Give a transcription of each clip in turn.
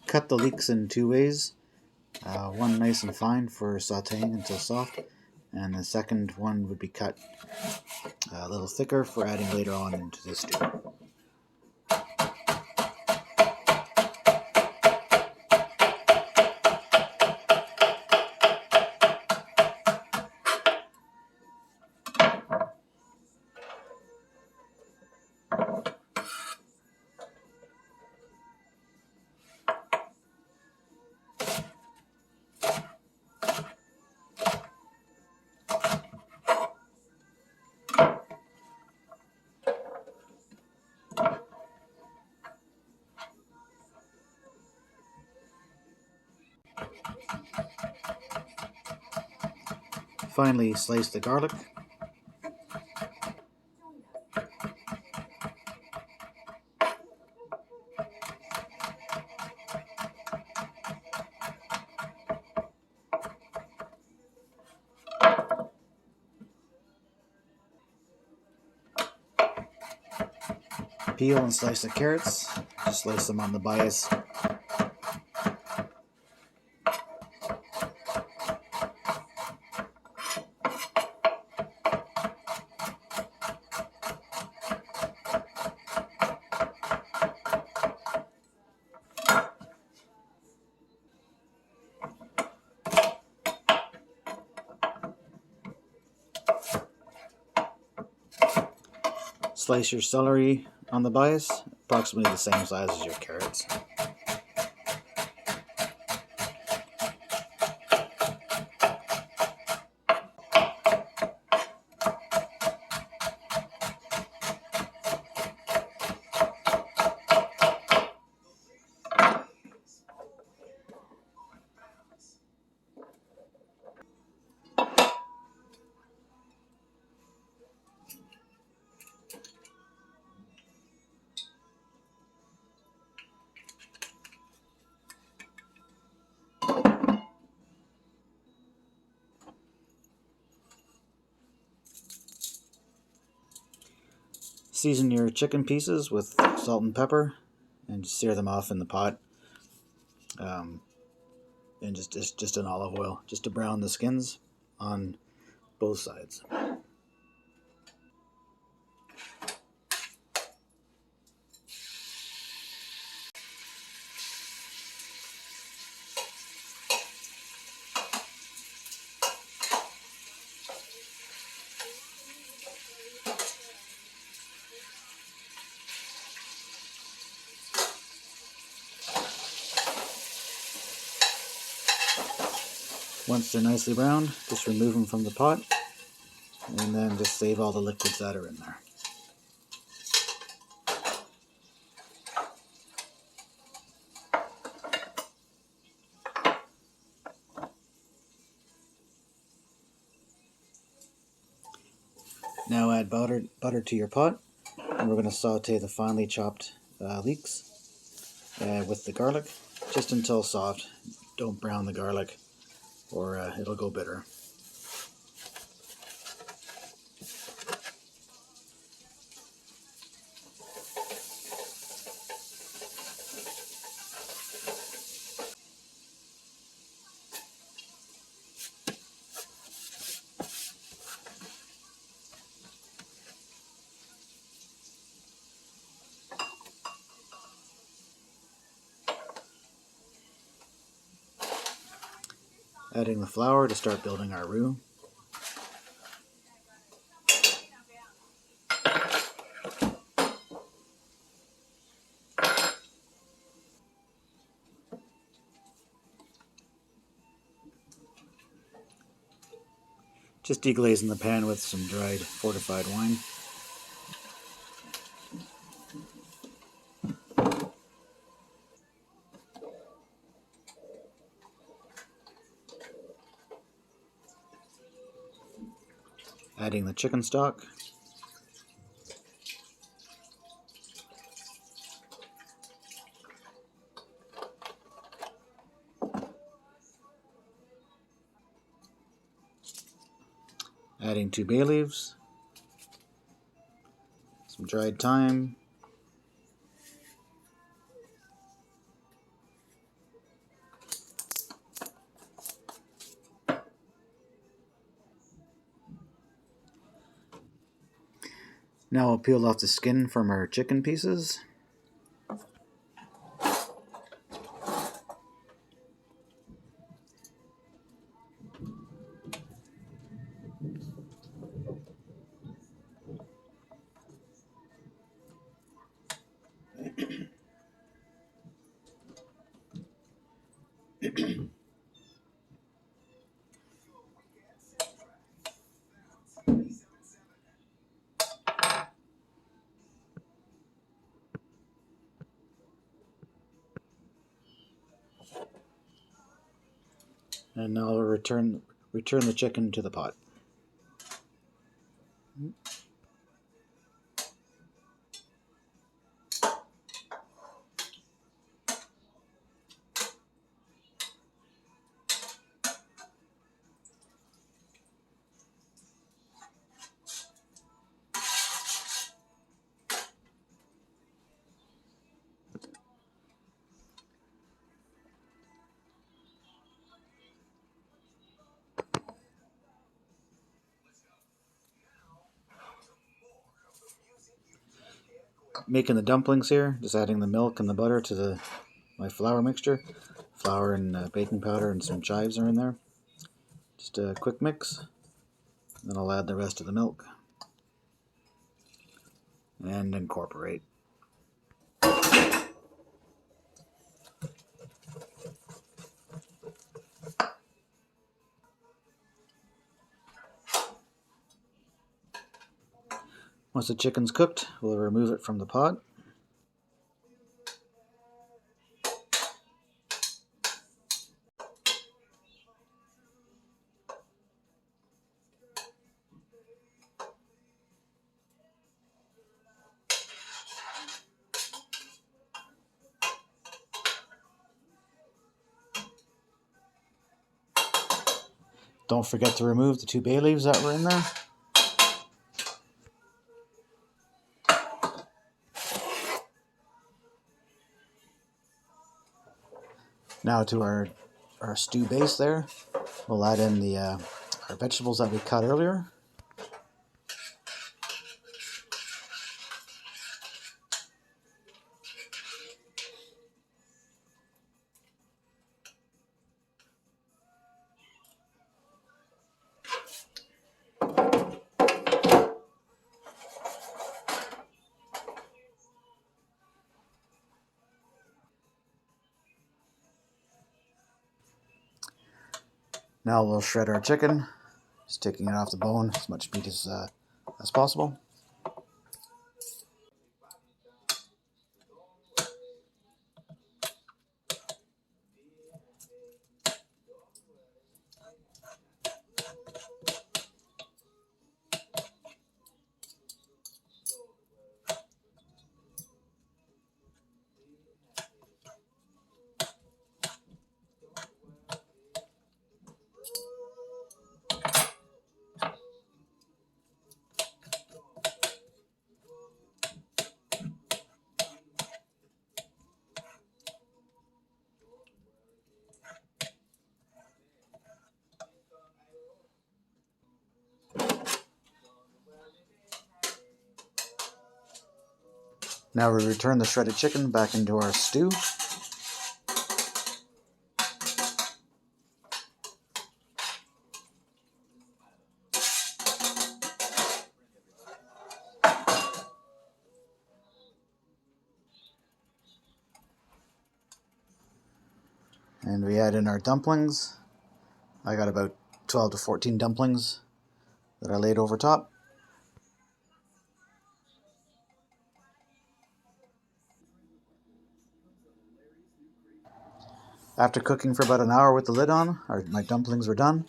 cut the leeks in two ways. One nice and fine for sauteing until soft, and the second one would be cut a little thicker for adding later on into the stew. Finally, slice the garlic. Peel and slice the carrots. Just slice them on the bias. Slice your celery on the bias, approximately the same size as your carrots. Season your chicken pieces with salt and pepper and sear them off in the pot. And just in olive oil, just to brown the skins on both sides. Once they're nicely browned, just remove them from the pot, and then just save all the liquids that are in there. Now add butter to your pot, and we're going to saute the finely chopped leeks with the garlic, just until soft. Don't brown the garlic, or it'll go bitter. Adding the flour to start building our roux. Just deglaze the pan with some dried fortified wine. Adding the chicken stock. Adding 2 bay leaves, some dried thyme, Now we'll peel off the skin from our chicken pieces. And now we'll return the chicken to the pot. Making the dumplings here, just adding the milk and the butter to my flour mixture. Flour and baking powder and some chives are in there. Just a quick mix. Then I'll add the rest of the milk and incorporate. Once the chicken's cooked, we'll remove it from the pot. Don't forget to remove the 2 bay leaves that were in there. Now to our stew base there, we'll add in the our vegetables that we cut earlier. Now we'll shred our chicken, just taking it off the bone, as much meat as possible. Now we return the shredded chicken back into our stew. And we add in our dumplings. I got about 12 to 14 dumplings that I laid over top. After cooking for about an hour with the lid on, my dumplings were done,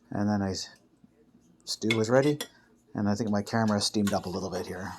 and then stew was ready, and I think my camera steamed up a little bit here.